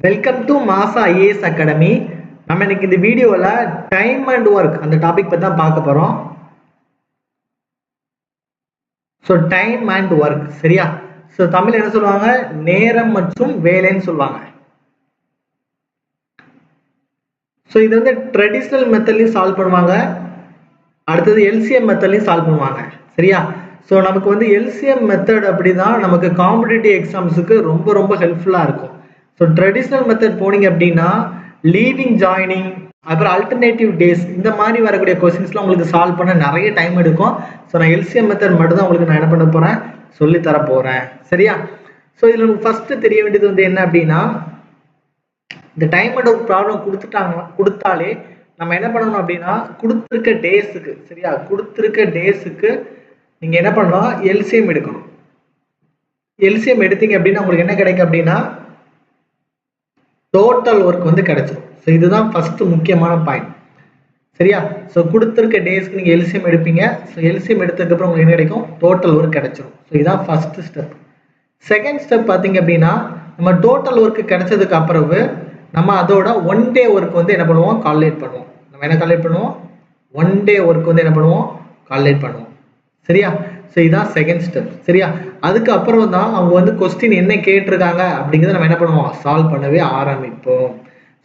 Welcome to மாசா IAS academy. நம்ம இன்னைக்கு இந்த வீடியோவில் டைம் அண்ட் ஒர்க் அந்த டாபிக் பற்றி தான் பார்க்க போகிறோம். ஸோ டைம் அண்ட் ஒர்க் சரியா? ஸோ தமிழ் என்ன சொல்லுவாங்க? நேரம் மற்றும் வேலைன்னு சொல்லுவாங்க. ஸோ இது வந்து ட்ரெடிஷ்னல் மெத்தட்லையும் சால்வ் பண்ணுவாங்க, அடுத்தது எல்சிஎம் மெத்தட்லையும் சால்வ் பண்ணுவாங்க சரியா? ஸோ நமக்கு வந்து எல்சிஎம் மெத்தட் அப்படிதான் நமக்கு காம்படிட்டிவ் எக்ஸாம்ஸுக்கு ரொம்ப ரொம்ப ஹெல்ப்ஃபுல்லாக இருக்கும். ஸோ ட்ரெடிஷ்னல் மெத்தட் போனீங்க அப்படின்னா லீவிங் ஜாயினிங் அப்புறம் அல்டர்னேட்டிவ் டேஸ் இந்த மாதிரி வரக்கூடிய கொஸ்டின்ஸ்லாம் உங்களுக்கு சால்வ் பண்ண நிறைய டைம் எடுக்கும். ஸோ நான் எல்சிஎம் மெத்தட் மட்டும் தான் உங்களுக்கு நான் என்ன பண்ண போகிறேன், சொல்லித்தர போகிறேன் சரியா? ஸோ இதில் உங்களுக்கு ஃபஸ்ட்டு தெரிய வேண்டியது வந்து என்ன அப்படின்னா, இந்த டைம் அண்ட் ஒர்க் ப்ராப்ளம் கொடுத்தாலே நம்ம என்ன பண்ணணும் அப்படின்னா கொடுத்துருக்க டேஸுக்கு சரியா, கொடுத்துருக்க டேஸுக்கு நீங்கள் என்ன பண்ணலாம், எல்சிஎம் எடுக்கணும். எல்சிஎம் எடுத்தீங்க அப்படின்னா உங்களுக்கு என்ன கிடைக்கும் அப்படின்னா டோட்டல் ஒர்க் வந்து கிடைச்சிடும். ஸோ இதுதான் ஃபஸ்ட்டு முக்கியமான பாயிண்ட் சரியா? ஸோ கொடுத்துருக்க டேஸ்க்கு நீங்கள் எல்சிஎம் எடுப்பீங்க. ஸோ எல்சிஎம் எடுத்ததுக்கப்புறம் உங்களுக்கு என்ன கிடைக்கும், டோட்டல் ஒர்க் கிடைச்சிடும். ஸோ இதுதான் ஃபஸ்ட்டு ஸ்டெப். செகண்ட் ஸ்டெப் பார்த்தீங்க அப்படின்னா நம்ம டோட்டல் ஒர்க்கு கிடைச்சதுக்கு அப்புறம் நம்ம அதோட ஒன் டே ஒர்க் வந்து என்ன பண்ணுவோம், கால்குலேட் பண்ணுவோம். நம்ம என்ன கால்குலேட் பண்ணுவோம், ஒன் டே ஒர்க் வந்து என்ன பண்ணுவோம், கால்குலேட் பண்ணுவோம் சரியா? ஸோ இதுதான் செகண்ட் ஸ்டெப் சரியா? அதுக்கப்புறம் தான் அவங்க வந்து கொஸ்டின் என்ன கேட்டிருக்காங்க அப்படிங்கிறத நம்ம என்ன பண்ணுவோம், சால்வ் பண்ணவே ஆரம்பிப்போம்.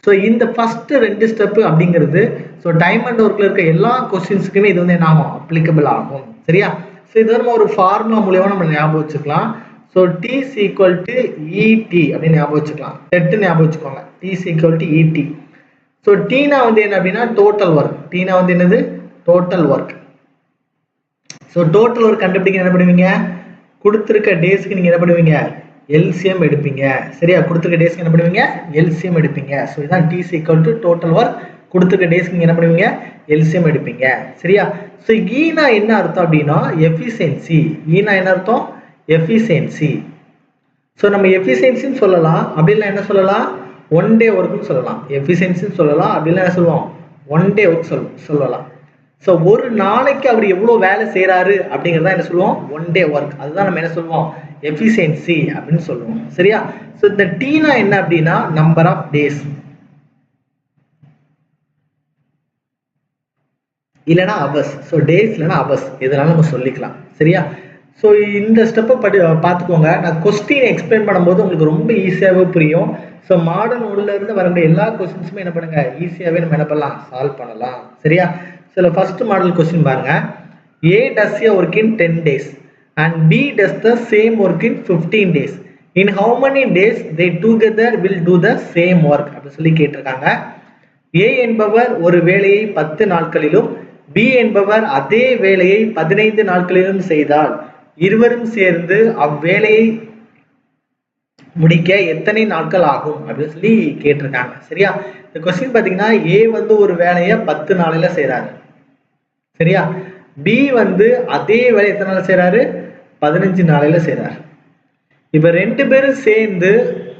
ஸோ இந்த ஃபர்ஸ்ட் ரெண்டு ஸ்டெப்பு அப்படிங்கிறது ஸோ டைம் அண்ட் ஒர்க்கில் இருக்க எல்லா கொஸ்டின்ஸுக்குமே இது வந்து என்ன ஆகும், அப்ளிகபிள் ஆகும் சரியா? ஸோ இது நம்ம ஒரு ஃபார்முலா மூலியமாக நம்ம ஞாபகம் வச்சுக்கலாம். So T is equal to E D அப்படின்னு ஞாபகம் வச்சுக்கலாம். டெட்டு ஞாபகம் வச்சுக்கோங்க, T is equal to E D. So டீனா வந்து என்ன அப்படின்னா டோட்டல் ஒர்க். டீனா வந்து என்னது, total work. So total work கண்டுபிடிக்க என்ன பண்ணுவீங்க, கொடுத்துருக்க டேஸ்க்கு நீங்கள் என்ன பண்ணுவீங்க, எல்சிஎம் எடுப்பீங்க சரியா? கொடுத்துருக்க டேஸ்க்கு என்ன பண்ணுவீங்க, எல்சிஎம் எடுப்பீங்க. ஸோ இதான் T is equal to total work. கொடுத்துருக்க டேஸ்க்கு நீங்கள் என்ன பண்ணுவீங்க, எல்சிஎம் எடுப்பீங்க சரியா? ஸோ ஈனா என்ன அர்த்தம் அப்படின்னா எஃபிஷியன்சி. ஈனா என்ன அர்த்தம், எஃபிஷியன்சி. ஸோ நம்ம எஃபிஷியன்சின்னு சொல்லலாம், அப்படின்னா என்ன சொல்லலாம், ஒன் டே ஒர்க்குன்னு சொல்லலாம். எஃபிஷியன்சின்னு சொல்லலாம், அப்படின்னா என்ன சொல்லுவோம், ஒன் டே ஒர்க் சொல்லலாம். ஸோ ஒரு நாளைக்கு அவர் எவ்வளோ வேலை செய்கிறாரு அப்படிங்கிறத என்ன சொல்லுவோம், ஒன் டே ஒர்க். அதுதான் நம்ம என்ன சொல்லுவோம், எஃபிஷியன்சி அப்படின்னு சொல்லுவோம் சரியா? ஸோ இந்த டீனா என்ன அப்படின்னா நம்பர் ஆஃப் டேஸ், இல்லைனா அவர்ஸ். ஸோ டேஸ் இல்லைனா அவர்ஸ் எதனால நம்ம சொல்லிக்கலாம் சரியா? ஸோ இந்த ஸ்டெப்பை பார்த்துக்கோங்க. நான் கொஸ்டின் எக்ஸ்பிளைன் பண்ணும்போது உங்களுக்கு ரொம்ப ஈஸியாகவே புரியும். ஸோ மாடர்ன் ஒன்ல இருந்து வரக்கூடிய எல்லா கொஸ்டின்ஸுமே என்ன பண்ணுங்க, ஈஸியாகவே நம்ம என்ன பண்ணலாம், சால்வ் பண்ணலாம் சரியா? சில ஃபர்ஸ்ட் மாடல் கொஸ்டின் பாருங்க. A does a work in 10 days and B does the same work in 15 days. In how many days they together will do the same work அப்படி சொல்லி கேட்டிருக்காங்க. A என்பவர் ஒரு வேலையை 10 நாட்களிலும் B என்பவர் அதே வேலையை 15 நாட்களிலும் செய்தால் இருவரும் சேர்ந்து அவ்வேலையை முடிக்க எத்தனை நாட்கள் ஆகும் அப்படின்னு சொல்லி கேட்டிருக்காங்க சரியா? இந்த கொஸ்டின் பார்த்தீங்கன்னா A வந்து ஒரு வேலையை 10 நாளையில செய்கிறாரு சரியா? பி வந்து அதே வேலை எத்தனை நாள் செய்கிறாரு, 15 நாளையில செய்கிறாரு. இப்போ ரெண்டு பேரும் சேர்ந்து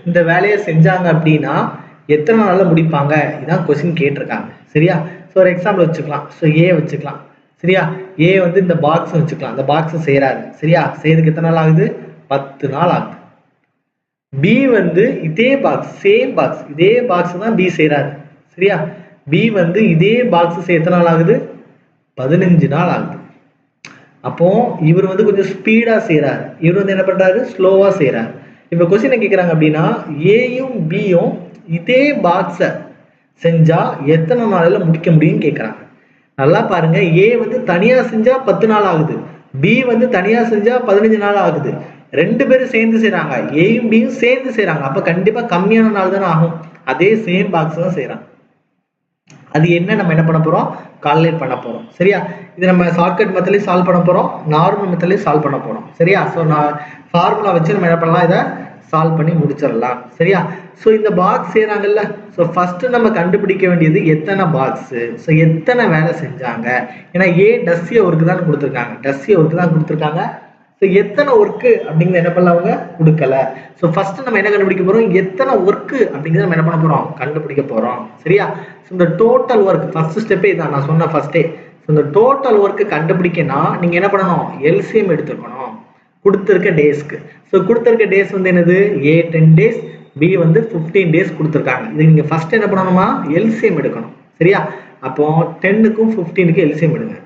இந்த வேலையை செஞ்சாங்க அப்படின்னா எத்தனை நாளில் முடிப்பாங்க, இதான் கொஸ்டின் கேட்டிருக்காங்க சரியா? ஸோ ஒரு எக்ஸாம்பிள் வச்சுக்கலாம். ஸோ ஏ வச்சுக்கலாம் சரியா? ஏ வந்து இந்த பாக்ஸ் வச்சுக்கலாம், இந்த பாக்ஸ் செய்கிறாரு சரியா? செய்யறதுக்கு எத்தனை நாள் ஆகுது, 10 நாள் ஆகுது. பி வந்து இதே பாக்ஸ், சேம் பாக்ஸ், இதே பாக்ஸ் தான் பி செய்கிறாரு சரியா? பி வந்து இதே பாக்ஸ் செய்ய எத்தனை நாள் ஆகுது, 15 நாள் ஆகுது. அப்போ இவர் வந்து கொஞ்சம் ஸ்பீடா செய்யறாரு, இவர் வந்து என்ன பண்றாரு, ஸ்லோவா செய்யறாரு. இப்ப கொஸ்டின் கேட்கறாங்க அப்படின்னா ஏயும் பியும் இதே பாக்ஸ செஞ்சா எத்தனை நாள்ல முடிக்க முடியும்னு கேட்கறாங்க. நல்லா பாருங்க, ஏ வந்து தனியா செஞ்சா 10 நாள் ஆகுது, பி வந்து தனியா செஞ்சா 15 நாள் ஆகுது. ரெண்டு பேரும் சேர்ந்து செய்யறாங்க, ஏயும் பியும் சேர்ந்து செய்யறாங்க. அப்ப கண்டிப்பா கம்மியான நாள் தானே ஆகும். அதே சேம் பாக்ஸ் தான் செய்யறாங்க. அது என்ன நம்ம என்ன பண்ண போறோம், கால்குலேட் பண்ண போறோம் சரியா? இது நம்ம ஷார்ட்கட் மெத்தட்லயும் சால்வ் பண்ண போறோம், நார்மல் மெத்தட்லயும் சால்வ் பண்ண போறோம் சரியா? ஸோ நான் ஃபார்முலா வச்சு நம்ம என்ன பண்ணலாம், இதை சால்வ் பண்ணி முடிச்சிடலாம் சரியா? ஸோ இந்த பாக்ஸ் செய்யறாங்கல்ல, ஸோ ஃபர்ஸ்ட் நம்ம கண்டுபிடிக்க வேண்டியது எத்தனை பாக்ஸ், ஸோ எத்தனை வேலை செஞ்சாங்க. ஏன்னா ஏ டஸ்ஸிய ஒர்க்கு தான் கொடுத்துருக்காங்க, டஸ்ஸிய ஒர்க்கு தான் கொடுத்துருக்காங்க. ஸோ எத்தனை ஒர்க்கு அப்படிங்கிறத என்ன பண்ணல, அவங்க கொடுக்கல. ஸோ ஃபர்ஸ்ட் நம்ம என்ன கண்டுபிடிக்க போறோம், எத்தனை ஒர்க்கு அப்படிங்கிறத நம்ம என்ன பண்ண போறோம், கண்டுபிடிக்க போறோம் சரியா? ஸோ இந்த டோட்டல் ஒர்க் ஃபர்ஸ்ட் ஸ்டெப்பே இதான், நான் சொன்ன ஃபர்ஸ்டே. ஸோ இந்த டோட்டல் ஒர்க்கு கண்டுபிடிக்கனா நீங்க என்ன பண்ணணும், எல்சிஎம் எடுத்துக்கணும் கொடுத்துருக்க டேஸ்க்கு. ஸோ கொடுத்துருக்க டேஸ் வந்து என்னது, A 10 days, பி வந்து 15 டேஸ் கொடுத்துருக்காங்க. இது நீங்க ஃபர்ஸ்ட் என்ன பண்ணணுமா, எல்சிஎம் எடுக்கணும். சரியா? அப்போ 10க்கும் 15க்கும் எல்சிஎம் எடுங்க.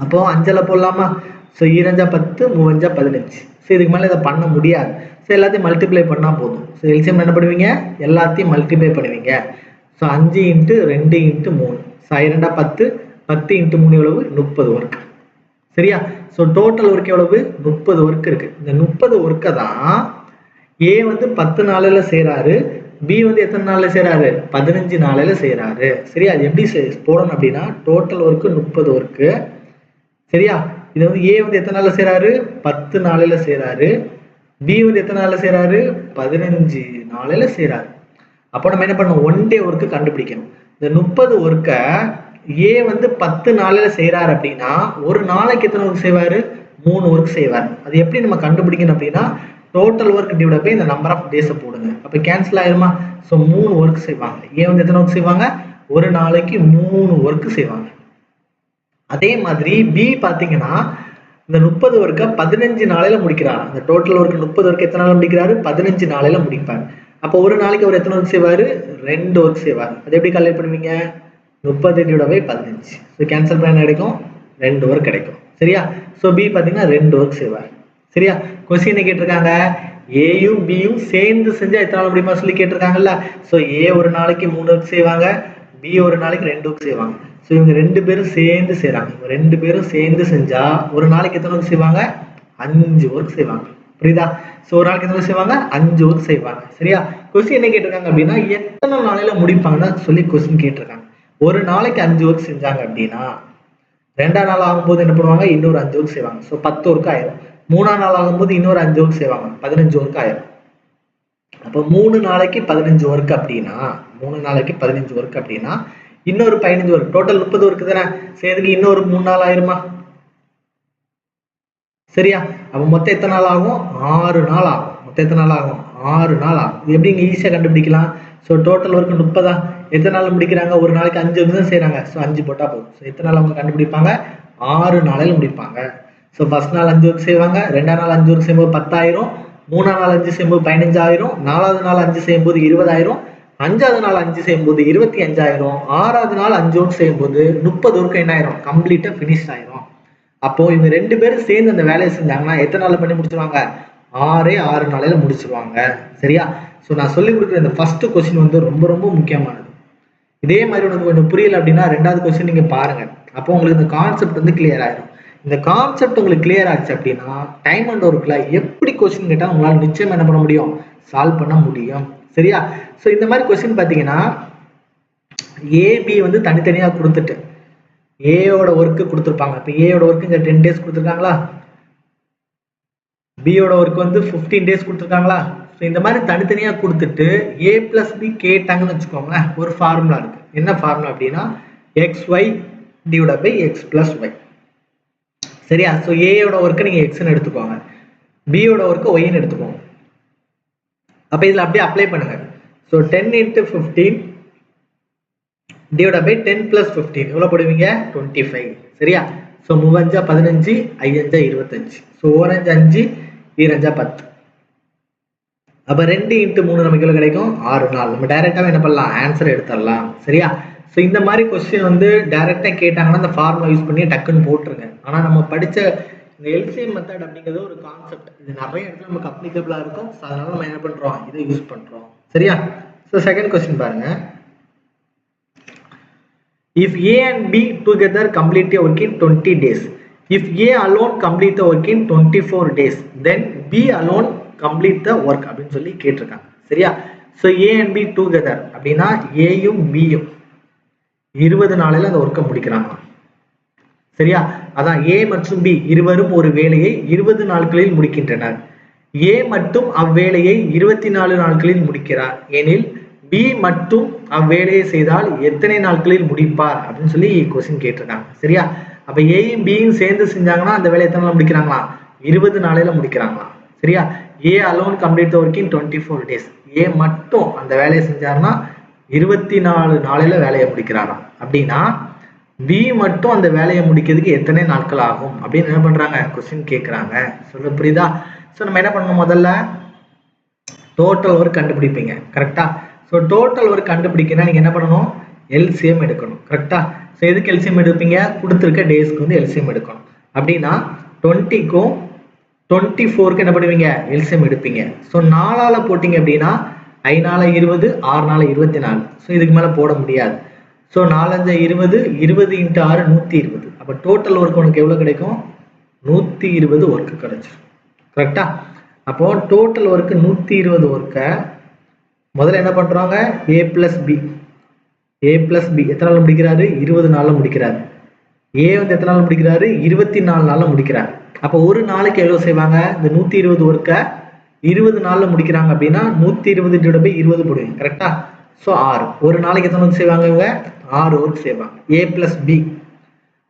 அப்போ 5ல போடலாமா? ஸோ 2 10 3 15. ஸோ இதுக்கு மேலே இதை பண்ண முடியாது. ஸோ எல்லாத்தையும் மல்டிப்ளை பண்ணால் போதும். ஸோ எல்சிஎம் என்ன பண்ணுவீங்க, எல்லாத்தையும் மல்டிப்ளை பண்ணுவீங்க. ஸோ 5 × 2 × 3. ஸோ 2 10 10 × 3 எவ்வளவு, 30 ஒர்க். சரியா? ஸோ டோட்டல் ஒர்க் எவ்வளவு, 30 ஒர்க் இருக்கு. இந்த 30 ஒர்க்கை தான் ஏ வந்து 10 நாளில் செய்கிறாரு, பி வந்து எத்தனை நாளில் செய்கிறாரு, 15 நாளில் செய்கிறாரு. சரியா? அது எப்படி போடணும் அப்படின்னா, டோட்டல் ஒர்க்கு 30 ஒர்க்கு. சரியா? இது வந்து ஏ வந்து எத்தனை நாளில் செய்கிறாரு, 10 நாளில் செய்கிறாரு. பி வந்து எத்தனை நாளில் செய்கிறாரு, 15 நாளில் செய்கிறாரு. அப்போ நம்ம என்ன பண்ணணும், 1 டே ஒர்க்கு கண்டுபிடிக்கணும். இந்த 30 ஒர்க்கை ஏ வந்து 10 நாளில் செய்கிறாரு அப்படின்னா ஒரு நாளைக்கு எத்தனை ஒர்க் செய்வார், 3 ஒர்க் செய்வார். அது எப்படி நம்ம கண்டுபிடிக்கணும் அப்படின்னா, டோட்டல் ஒர்க் டிவைட் பை இந்த நம்பர் ஆஃப் டேஸை போடுங்க. அப்போ கேன்சல் ஆயிருமா? ஸோ 3 ஒர்க் செய்வாங்க. ஏ வந்து எத்தனை ஒர்க் செய்வாங்க, ஒரு நாளைக்கு 3 ஒர்க் செய்வாங்க. அதே மாதிரி பி பார்த்தீங்கன்னா இந்த 30 ஒர்க்கை 15 நாளையில முடிக்கிறார். அந்த டோட்டல் ஒர்க் 30 ஒர்க் எத்தனை நாள் முடிக்கிறாரு, 15 நாளையில முடிப்பார். அப்போ ஒரு நாளைக்கு அவர் எத்தனை ஒர்க் செய்வார், 2 ஒர்க் செய்வார். அது எப்படி கால்குலேட் பண்ணுவீங்க, 30 / 15. ஸோ கேன்சல் பண்ண கிடைக்கும், 2 ஒர்க் கிடைக்கும். சரியா? ஸோ பி பார்த்தீங்கன்னா 2 ஒர்க் செய்வார். சரியா? கொஸ்டின் கேட்டிருக்காங்க, ஏயும் பியும் சேர்ந்து செஞ்சா எத்தனை நாள் முடியுமா சொல்லி கேட்டிருக்காங்கல்ல. ஸோ ஏ ஒரு நாளைக்கு 3 ஒர்க் செய்வாங்க, பி ஒரு நாளைக்கு 2 ஒர்க் செய்வாங்க. ஸோ இவங்க 2 பேரும் சேர்ந்து செய்கிறாங்க. இவங்க 2 பேரும் சேர்ந்து செஞ்சா ஒரு நாளைக்கு எத்தனை ஒர்க் செய்வாங்க, 5 ஒர்க் செய்வாங்க. புரியுதா? ஸோ ஒரு நாளைக்கு எத்தனை செய்வாங்க, 5 ஒர்க் செய்வாங்க. சரியா? கொஸ்டின் என்ன கேட்டிருக்காங்க அப்படின்னா, எத்தனை நாளையில முடிப்பாங்கன்னு சொல்லி கொஸ்டின் கேட்டிருக்காங்க. ஒரு நாளைக்கு 5 ஒர்க் செஞ்சாங்க அப்படின்னா 2ஆம் நாள் ஆகும்போது என்ன பண்ணுவாங்க, இன்னொரு 5 ஒர்க் செய்வாங்க. ஸோ 10 ஒர்க் ஆயிரும். 3ஆம் நாள் ஆகும்போது இன்னொரு 5 ஒர்க் செய்வாங்க, 15 ஒர்க் ஆயிரும். அப்போ 3 நாளைக்கு 15 ஒர்க் அப்படின்னா 3 நாளைக்கு 15 ஒர்க் அப்படின்னா இன்னொரு 15 ஒர்க், டோட்டல் 30 ஒர்க் தானே, சேர்ந்து இன்னொரு 3 நாள் ஆயிருமா? சரியா? அப்போ மொத்தம் எத்தனை நாள் ஆகும், 6 நாள் ஆகும். மொத்தம் எத்தனை நாள் ஆகும், 6 நாள் ஆகும். இது எப்படி நீங்க ஈஸியாக கண்டுபிடிக்கலாம். ஸோ டோட்டல் ஒர்க் 30, எத்தனை நாள் முடிக்கிறாங்க, ஒரு நாளைக்கு 5 ஒர்க் தான் செய்கிறாங்க. ஸோ 5 போட்டால் போதும். ஸோ எத்தனை நாள் அவங்க கண்டுபிடிப்பாங்க, 6 நாளில் முடிப்பாங்க. ஸோ ஃபர்ஸ்ட் நாள் 5 ஒர்க் செய்வாங்க, 2ஆம் நாள் 5 ஒர்க் செய்யும்போது 10,000, 3ஆம் நாள் 5 செய்யும்போது 15,000, 4வது நாள் 5 செய்யும்போது 20,000, 5வது நாள் 5 செய்யும்போது 25,000, 6வது நாள் 5 ஒர்க் செய்யும்போது 30 ஒர்க் என்ன ஆயிரும், கம்ப்ளீட்டா ஃபினிஷ் ஆயிரும். அப்போ இவங்க 2 பேரும் சேர்ந்து அந்த வேலையை செஞ்சாங்கன்னா எத்தனை நாள் பண்ணி முடிச்சிருவாங்க, 6 நாளையில முடிச்சிருவாங்க. சரியா? ஸோ நான் சொல்லி கொடுக்குற இந்த ஃபர்ஸ்ட் கொஸ்டின் வந்து ரொம்ப ரொம்ப முக்கியமானது. இதே மாதிரி உனக்கு கொஞ்சம் புரியல அப்படின்னா 2வது கொஸ்டின் நீங்க பாருங்க. அப்போ உங்களுக்கு இந்த கான்செப்ட் வந்து கிளியர் ஆயிடும். இந்த கான்செப்ட் உங்களுக்கு கிளியர் ஆச்சு அப்படின்னா டைம் அண்ட் ஒர்க்ல எப்படி கொஸ்டின் கேட்டால் உங்களால் நிச்சயம் என்ன பண்ண முடியும், சால்வ் பண்ண முடியும். சரியா? ஸோ இந்த மாதிரி கொஸ்டின் பார்த்தீங்கன்னா ஏபி வந்து தனித்தனியாக கொடுத்துட்டு ஏயோட ஒர்க்கு கொடுத்துருப்பாங்க. இப்போ ஏயோட ஒர்க்கு இங்கே 10 டேஸ் கொடுத்துருக்காங்களா, பியோட ஒர்க் வந்து 15 டேஸ் கொடுத்துருக்காங்களா. ஸோ இந்த மாதிரி தனித்தனியாக கொடுத்துட்டு ஏ பிளஸ் பி கேட்டாங்கன்னு வச்சுக்கோங்களேன். ஒரு ஃபார்முலா இருக்கு. என்ன ஃபார்முலா அப்படின்னா XY divide by X plus Y. சரியா? ஸோ ஏயோட ஒர்க்கை நீங்கள் எக்ஸ்ன்னு எடுத்துக்கோங்க, பியோட ஒர்க்கை ஒய்ன்னு எடுத்துக்கோங்க. அப்போ இதில் அப்படியே அப்ளை பண்ணுங்க. ஸோ 10 × 15 டிவைட் பை 10 + 15 எவ்வளோ போடுவீங்க, 25. சரியா? ஸோ 3 × 15, 5 × 25. ஸோ 1 × 5, 2 × 10. அப்போ 2 × 3 நமக்கு எவ்வளோ கிடைக்கும், 6 நாள். நம்ம டைரெக்டாகவே என்ன பண்ணலாம், ஆன்சர் எடுத்துடலாம். சரியா? ஸோ இந்த மாதிரி கொஸ்டின் வந்து டைரெக்டாக கேட்டாங்கன்னா அந்த ஃபார்முலா யூஸ் பண்ணி டக்குன்னு போட்டுருங்க. ஆனால் நம்ம படித்த இந்த எல்சிஎம் மெத்தட் அப்படிங்கிறது ஒரு கான்செப்ட். இது நிறைய இடத்துல நமக்கு அப்ளிகபிளாக இருக்கும். ஸோ அதனால நம்ம என்ன பண்ணுறோம், இதை யூஸ் பண்ணுறோம். சரியா? ஸோ செகண்ட் கொஸ்டின் பாருங்க. If A and B together complete a work in 20 days, if A alone complete the work in 24 days, then B alone complete the work அப்படின்னு சொல்லி கேட்டிருக்காங்க. சரியா? So A and B together அப்படின்னா ஏயும் பியும் 20 நாளில் அந்த ஒர்க்கை முடிக்கிறாங்க. சரியா? அதான் ஏ மற்றும் பி இருவரும் ஒரு வேலையை 20 நாட்களில் முடிக்கின்றனர். ஏ மட்டும் அவ்வேலையை 24 நாட்களில் முடிக்கிறார் எனில் பி மட்டும் அவ்வேலையை செய்தால் எத்தனை நாட்களில் முடிப்பார் அப்படின்னு சொல்லி கொஸ்டின் கேட்டிருக்காங்க. சரியா? அப்ப ஏயும் பியும் சேர்ந்து செஞ்சாங்கன்னா அந்த வேலையை எத்தனை நாள் முடிக்கிறாங்களா, 20 நாளையில முடிக்கிறாங்களா. சரியா? ஏ alone complete work in 24 days. ஏ மட்டும் அந்த வேலையை செஞ்சாருன்னா 24 நாளையில வேலையை முடிக்கிறாராம். அப்படின்னா பி மட்டும் அந்த வேலையை முடிக்கிறதுக்கு எத்தனை நாட்கள் ஆகும் அப்படின்னு என்ன பண்றாங்க, கொஸ்டின் கேட்கறாங்க. சொல்ல புரியுதா? ஸோ நம்ம என்ன பண்ணணும், முதல்ல டோட்டல் ஒர்க் கண்டுபிடிப்பீங்க கரெக்டா. ஸோ டோட்டல் ஒர்க் கண்டுபிடிக்கனா நீங்கள் என்ன பண்ணணும், எல்சிஎம் எடுக்கணும் கரெக்டா. ஸோ எதுக்கு எல்சிஎம் எடுப்பீங்க, கொடுத்துருக்க டேஸ்க்கு வந்து எல்சிஎம் எடுக்கணும். அப்படின்னா 20க்கும் 24க்கு என்ன பண்ணுவீங்க, எல்சிஎம் எடுப்பீங்க. ஸோ 4ஆல் போட்டிங்க அப்படின்னா 5 20, 6 24. ஸோ இதுக்கு மேலே போட முடியாது. ஸோ 4 5 20, 20 × 6 120. அப்போ டோட்டல் ஒர்க் உனக்கு எவ்வளோ கிடைக்கும், 120 ஒர்க்கு கிடைச்சிடும் கரெக்டா. அப்போ டோட்டல் ஒர்க்கு 120 ஒர்க்கை முதல்ல என்ன பண்ணுறாங்க, ஏ ப்ளஸ் பி எத்தனை நாள் முடிக்கிறாரு, 20 நாளில் முடிக்கிறாரு. ஏ வந்து எத்தனை நாள் முடிக்கிறாரு, 24 நாளில் முடிக்கிறாரு. அப்போ ஒரு நாளைக்கு எவ்வளோ செய்வாங்க, இந்த 120 ஒர்க்கை 20 நாளில் முடிக்கிறாங்க அப்படின்னா 120/20 போடுவீங்க கரெக்டா. ஸோ 6, ஒரு நாளைக்கு எத்தனை ஒர்க் செய்வாங்க இவங்க, 6 ஒர்க் செய்வாங்க. ஏ ப்ளஸ் பி,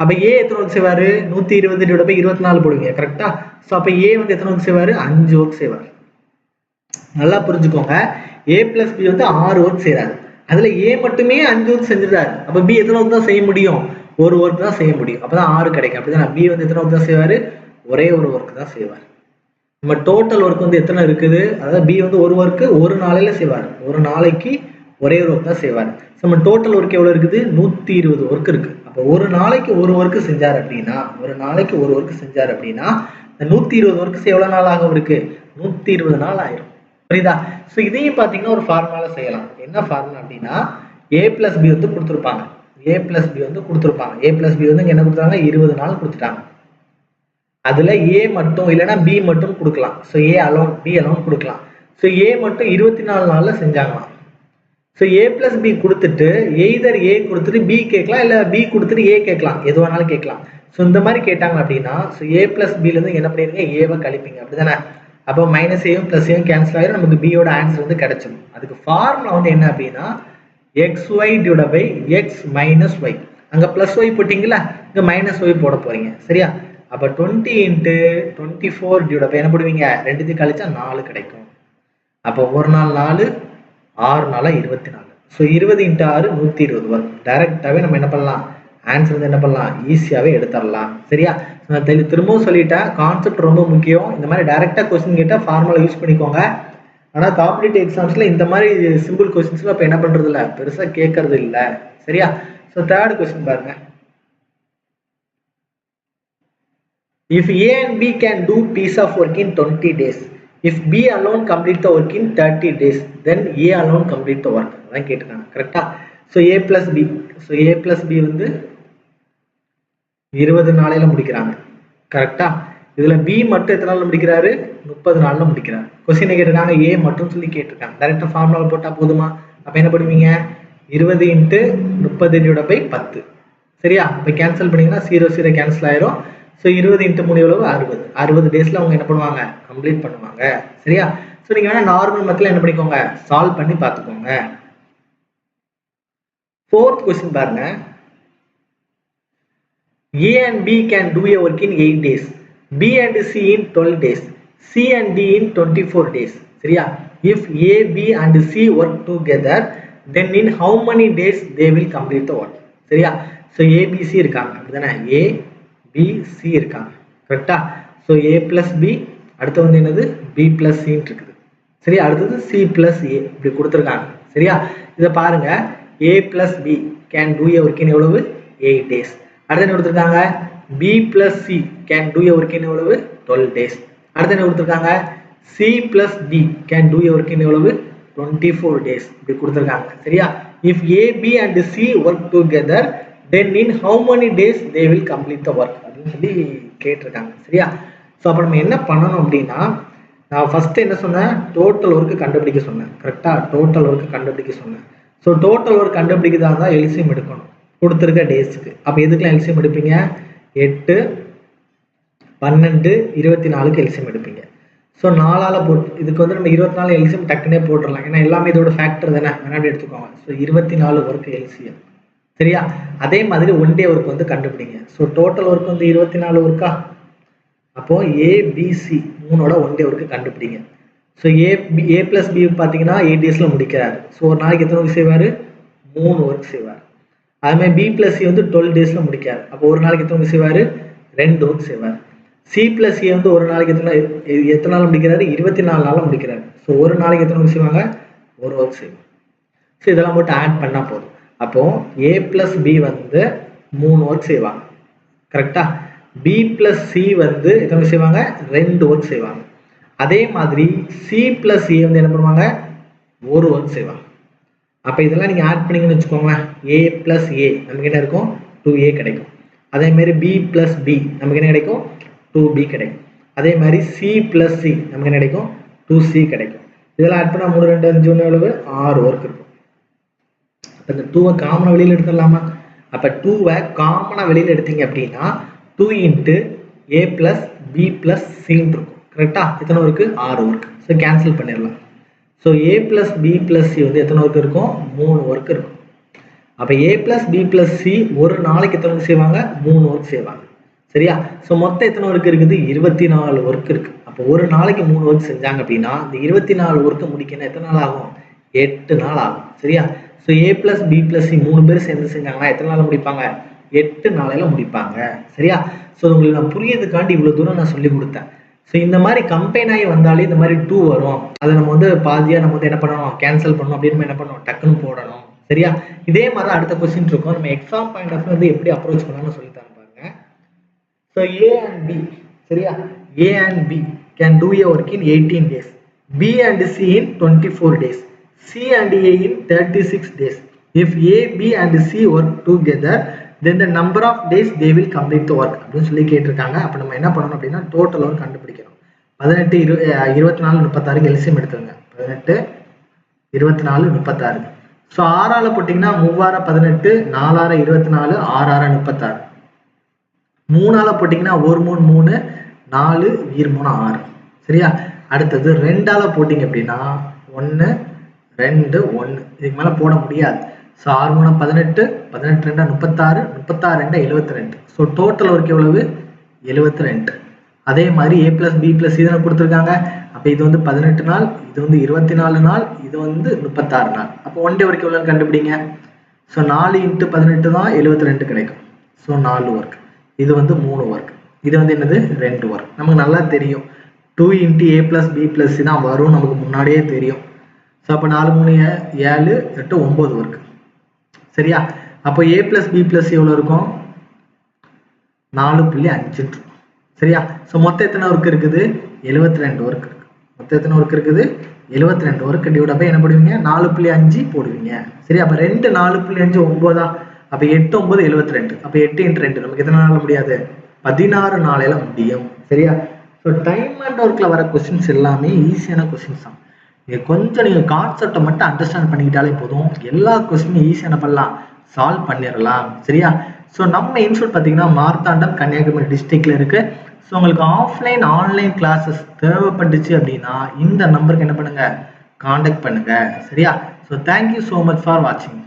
அப்போ ஏ எத்தனை ஒர்க் செய்வார், 120/24 போடுவீங்க கரெக்டா. ஸோ அப்போ ஏ வந்து எத்தனை ஒர்க் செய்வார், 5 ஒர்க் செய்வார். நல்லா புரிஞ்சுக்கோங்க, ஏ ப்ளஸ் பி வந்து 6 ஒர்க் செய்கிறாரு, அதில் ஏ மட்டுமே 5 ஒர்க் செஞ்சிருக்காரு. அப்போ பி எத்தனை ஒர்க் தான் செய்ய முடியும், ஒரு ஒர்க் தான் செய்ய முடியும். அப்போ தான் 6 கிடைக்கும். அப்படிதான் பி வந்து எத்தனை ஒர்க் தான் செய்வார், ஒரே ஒரு ஒர்க் தான் செய்வார். நம்ம டோட்டல் ஒர்க் வந்து எத்தனை இருக்குது, அதாவது பி வந்து ஒரு ஒர்க்கு ஒரு நாளையில் செய்வார், ஒரு நாளைக்கு ஒரே ஒரு ஒர்க் தான் செய்வார். ஸோ நம்ம டோட்டல் ஒர்க் எவ்வளோ இருக்குது, 120 ஒர்க் இருக்குது. அப்போ ஒரு நாளைக்கு ஒரு ஒர்க்கு செஞ்சார் அப்படின்னா, இந்த 120 ஒர்க்ஸ் எவ்வளோ நாள் ஆகும் இருக்கு, 120 நாள் ஆயிரும். புரியுதா. ஸோ இதையும் பார்த்தீங்கன்னா ஒரு ஃபார்முலா செய்யலாம். என்ன ஃபார்முலா அப்படின்னா, ஏ ப்ளஸ் பி வந்து கொடுத்துருப்பாங்க, ஏ ப்ளஸ் பி வந்து என்ன கொடுத்தாங்க, 20 நாள் கொடுத்துட்டாங்க. அதுல ஏ மட்டும் இல்லைன்னா பி மட்டும் கொடுக்கலாம். So A alone, B alone கொடுக்கலாம். ஸோ ஏ மட்டும் 24 நாளில் செஞ்சாங்களாம். ஸோ ஏ ப்ளஸ் பி கொடுத்துட்டு எய்தர் ஏ கொடுத்துட்டு பி கேட்கலாம், இல்லை பி கொடுத்துட்டு ஏ கேட்கலாம், எது வேணாலும் கேட்கலாம். ஸோ இந்த மாதிரி கேட்டாங்க அப்படின்னா, ஸோ ஏ ப்ளஸ் பிலேருந்து என்ன பண்ணிடுங்க, ஏவை கழிப்பீங்க அப்படி தானே. அப்போ மைனஸ் ஏயும் ப்ளஸ் ஏயும் கேன்சல் ஆகிடும், நமக்கு பியோட ஆன்சர் வந்து கிடைச்சிடும். அதுக்கு ஃபார்முலா வந்து என்ன அப்படின்னா, xy/x - y. அங்கே ப்ளஸ் ஒய் போட்டிங்களா, இங்கே மைனஸ் ஒய் போட போறீங்க சரியா. அப்போ 20 × 24 என்ன போடுவீங்க, ரெண்டுத்தையும் கழிச்சா 4 கிடைக்கும். அப்போ ஒரு நாள் 4, 6 நாளா 24. ஸோ 20 × 6 120 வரும். டைரெக்டாகவே நம்ம என்ன பண்ணலாம், ஆன்சர் வந்து என்ன பண்ணலாம், ஈஸியாகவே எடுத்துடலாம் சரியா. நான் திரும்பவும் சொல்லிட்டேன், கான்செப்ட் ரொம்ப முக்கியம். இந்த மாதிரி டைரெக்டாக கொஸ்டின் கேட்டால் ஃபார்முலா யூஸ் பண்ணிக்கோங்க. ஆனால் காம்படிட்டிவ் எக்ஸாம்ஸில் இந்த மாதிரி சிம்பிள் கொஸ்டின்ஸ்லாம் இப்போ என்ன பண்ணுறது இல்லை, பெருசாக கேட்கறது இல்லை சரியா. ஸோ தேர்ட் கொஸ்டின் பாருங்க. If A and B can do piece of work in 20 days, if B alone complete the work in 30 days, then A alone complete the work. அதான் கேட்டிருக்காங்க கரெக்டா. So A plus B, so A plus B வந்து 20 நாளையில் முடிக்கிறாங்க கரெக்டா. இதில் B மட்டும் எத்தனை நாளில் முடிக்கிறாரு, 30 நாளில் முடிக்கிறாரு. கொஸ்டினை கேட்டிருக்காங்க, A மட்டும் சொல்லி கேட்டிருக்காங்க. டைரெக்டாக ஃபார்முலா போட்டால் போதுமா. அப்போ என்ன பண்ணுவீங்க, 20 × 30/10 சரியா. இப்போ கேன்சல் பண்ணிங்கன்னா 0 0 கேன்சல் ஆயிரும். ஸோ 20 × 3 எவ்வளவு, 60. 60 டேஸில் அவங்க என்ன பண்ணுவாங்க, கம்ப்ளீட் பண்ணுவாங்க சரியா. ஸோ நீங்கள் வேணால் நார்மல் மெத்தடில் என்ன பண்ணிக்கோங்க, சால்வ் பண்ணி பார்த்துக்கோங்க. ஃபோர்த் கொஸ்டின் பாருங்க. A and B can do a work in 8 days, B and C in 12 days, C and D in 24 days சரியா. If A, B and C work together, then in how many days they will complete the work சரியா. So ABC இருக்காங்க அப்படிதானே, ABC இருக்காங்க கரெக்டா. So A plus B, அடுத்து வந்து என்னது B plus C இருக்குது சரி. அடுத்தது C plus A இப்படி கொடுத்துருக்காங்க சரியா. இதை பாருங்க, A plus B can do a work in எவ்வளவு, 8 days. அடுத்து என்ன கொடுத்துருக்காங்க, B plus C can do a work in எவ்வளவு, 12 days. அடுத்து என்ன கொடுத்துருக்காங்க, C plus D can do a work in எவ்வளவு, 24 days இப்படி கொடுத்துருக்காங்க சரியா. If A, B and C work together, then in how many days they will complete the work அப்படின்னு சொல்லி கேட்டிருக்காங்க சரியா. ஸோ அப்போ நம்ம என்ன பண்ணணும் அப்படின்னா, நான் ஃபர்ஸ்ட் என்ன சொன்னேன், டோட்டல் ஒர்க்கு கண்டுபிடிக்க சொன்னேன் கரெக்டா. டோட்டல் ஒர்க்கு கண்டுபிடிக்க சொன்னேன். ஸோ டோட்டல் ஒர்க் கண்டுபிடிக்கிறதா தான் எல்சிஎம் எடுக்கணும் கொடுத்துருக்க டேஸ்க்கு. அப்போ எதுக்கெல்லாம் எல்சிஎம் எடுப்பீங்க, 8, 12, 24க்கு எல்சிஎம் எடுப்பீங்க. ஸோ 4ஆல் போட்டு இதுக்கு வந்து நம்ம 24 எல்சிஎம் டக்குனே போட்டுடலாம், ஏன்னா எல்லாமே இதோட ஃபேக்டர் தானே, வேணாடி எடுத்துக்கோங்க. ஸோ 24 ஒர்க்கு எல்சிஎம் சரியா. அதே மாதிரி ஒன் டே ஒர்க் வந்து கண்டுபிடிங்க. ஸோ டோட்டல் ஒர்க் வந்து 24 ஒர்க்கா. அப்போ ஏபிசி 3ஓட ஒன் டே ஒர்க்கு கண்டுபிடிங்க. ஸோ ஏ பிளஸ் பி பார்த்தீங்கன்னா 8 டேஸில் முடிக்கிறாரு. ஸோ ஒரு நாளைக்கு எத்தனை ஒர்க் செய்வார், 3 ஒர்க் செய்வார். அதுமாதிரி பி பிளஸ் சி வந்து 12 டேஸில் முடிக்காரு. அப்போ ஒரு நாளைக்கு எத்தனை ஒர்க் செய்வார், 2 ஒர்க் செய்வார். சி பிளஸ் சி வந்து ஒரு நாளைக்கு எத்தனை நாள் முடிக்கிறாரு, 24 நாளில் முடிக்கிறாரு. ஸோ ஒரு நாளைக்கு எத்தனை ஒர்க் செய்வாங்க? ஒரு ஒர்க் செய்வாங்க. ஸோ இதெல்லாம் மட்டும் ஆட் பண்ணால் போதும். அப்போ ஏ பிளஸ் பி வந்து 3 ஒர்க் செய்வாங்க, கரெக்டா? பி பிளஸ் சி வந்து எத்தனை செய்வாங்க? 2 ஒர்க் செய்வாங்க. அதே மாதிரி சி பிளஸ் ஏ வந்து என்ன பண்ணுவாங்க? ஒரு ஒர்க் செய்வாங்க. அப்போ இதெல்லாம் நீங்கள் ஆட் பண்ணீங்கன்னு வச்சுக்கோங்களேன், ஏ பிளஸ் ஏ நமக்கு என்ன இருக்கும்? 2A கிடைக்கும். அதே மாதிரி பி பிளஸ் பி நமக்கு என்ன கிடைக்கும்? 2B கிடைக்கும். அதே மாதிரி சி பிளஸ் சி நமக்கு என்ன கிடைக்கும்? 2C கிடைக்கும். இதெல்லாம் ஆட் பண்ணால் 3 2 5 1 எவ்வளவு? 6 ஒர்க் இருக்கும். அப்போ இந்த 2வை காமனாக வெளியில் எடுத்துடலாமா? அப்போ 2வை காமனாக வெளியில் எடுத்தீங்க அப்படின்னா 2 இன்ட்டு ஏ பிளஸ் பி பிளஸ் சின்னு இருக்கும், கரெக்டா? எத்தனை ஒர்க்கு? 6 ஒர்க். ஸோ கேன்சல் பண்ணிடலாம். ஸோ ஏ பிளஸ் பி பிளஸ் சி வந்து எத்தனை ஒர்க் இருக்கும்? 3 ஒர்க் இருக்கும். அப்போ ஏ பிளஸ் பி பிளஸ் சி ஒரு நாளைக்கு எத்தனை ஒர்க் செய்வாங்க? 3 ஒர்க் செய்வாங்க, சரியா? ஸோ மொத்தம் எத்தனை ஒர்க் இருக்குது? 24 ஒர்க் இருக்கு. அப்போ ஒரு நாளைக்கு 3 ஒர்க் செஞ்சாங்க அப்படின்னா இந்த 24 ஒர்க்கை முடிக்கணும் எத்தனை நாள் ஆகும்? 8 நாள் ஆகும், சரியா? ஸோ ஏ பிளஸ் பி பிளஸ் சி 3 பேர் சேர்ந்து செஞ்சாங்கன்னா எத்தனை நாள் முடிப்பாங்க? 8 நாளையில முடிப்பாங்க, சரியா? ஸோ உங்களுக்கு நான் புரியதுக்காண்டி இவ்வளோ தூரம் நான் சொல்லி கொடுத்தேன். ஸோ இந்த மாதிரி கம்பைன் ஆகி வந்தாலே இந்த மாதிரி 2 வரும், அதை நம்ம வந்து பாதியாக நம்ம வந்து என்ன பண்ணணும்? கேன்சல் பண்ணணும் அப்படின்னு என்ன பண்ணணும்? டக்குன்னு போடணும், சரியா? இதே மாதிரி அடுத்த கொஸ்டின் இருக்கும். நம்ம எக்ஸாம் பாயிண்ட் ஆஃப் வந்து எப்படி அப்ரோச் பண்ணலாம்னு சொல்லி தரேன் பாருங்க. ஸோ ஏ அண்ட் பி, சரியா? A and B can do a work in 18 days, B and C in 24 days, C and A in 36 days. If A, B and C work together, then the number of days they will complete the work அப்படின்னு சொல்லி கேட்டிருக்காங்க. அப்போ நம்ம என்ன பண்ணணும் அப்படின்னா total work கண்டுபிடிக்கணும். 18 24 36 LCM எடுத்துருங்க. 18 24 36. ஸோ 6ஆல் போட்டிங்கன்னா 3 18, 4 24, 6 36. 3ஆல் போட்டிங்கன்னா 1 3 3, 4 3 6, சரியா? அடுத்தது 2ஆல் போட்டிங்க அப்படின்னா 1 2 1, இதுக்கு மேலே போட முடியாது. ஸோ 6 3 18, 18 2 36, 36 2 72. ஸோ டோட்டல் ஒர்க் எவ்வளவு? 72. அதே மாதிரி ஏ பிளஸ் பி பிளஸ் சி தானே கொடுத்துருக்காங்க. அப்போ இது வந்து 18 நாள், இது வந்து 24 நாள், இது வந்து 36 நாள். அப்போ ஒன் டே ஒர்க் எவ்வளோன்னு கண்டுபிடிங்க. ஸோ 4 இன்ட்டு 18 தான் 72 கிடைக்கும். So 4 work. இது வந்து 3 ஒர்க். இது வந்து என்னது? 2 ஒர்க். நமக்கு நல்லா தெரியும் 2 இன்ட்டு ஏ பிளஸ் பி பிளஸ் சி தான் வரும், நமக்கு முன்னாடியே தெரியும். ஸோ அப்போ 4 3 7 8 9 ஒர்க், சரியா? அப்போ ஏ பிளஸ் பி பிளஸ் சி எவ்வளோ இருக்கும்? 4.5 இருக்கும், சரியா? ஸோ மொத்தம் எத்தனை ஒர்க் இருக்குது? 72 ஒர்க் இருக்கு. மொத்தம் எத்தனை ஒர்க் இருக்குது? 72 ஒர்க். டிவைட் பை என்ன போடுவீங்க? 4.5 போடுவீங்க, சரியா? அப்போ 2 4.5 9. அப்போ 8 9 72. அப்போ 8 இன்ட்டு 2 நமக்கு எத்தனை நாள் முடியாது? 16 நாளையில முடியும், சரியா? ஸோ டைம் அண்ட் ஒர்க்கில் வர கொஸ்டின்ஸ் எல்லாமே ஈஸியான கொஸ்டின்ஸ் தான். கொஞ்சம் நீங்கள் கான்செப்டை மட்டும் அண்டர்ஸ்டாண்ட் பண்ணிக்கிட்டாலே போதும், எல்லா கொஸ்டினும் ஈஸியான பண்ணலாம், சால்வ் பண்ணிடலாம், சரியா? ஸோ நம்ம இன்ஸ்டியூட் பார்த்தீங்கன்னா மார்த்தாண்டம் கன்னியாகுமரி டிஸ்ட்ரிக்ட்ல இருக்கு. ஸோ உங்களுக்கு ஆஃப்லைன் ஆன்லைன் கிளாஸஸ் தேவைப்பட்டுச்சு அப்படின்னா இந்த நம்பருக்கு என்ன பண்ணுங்க? காண்டாக்ட் பண்ணுங்க, சரியா? So thank you so much for வாட்சிங்.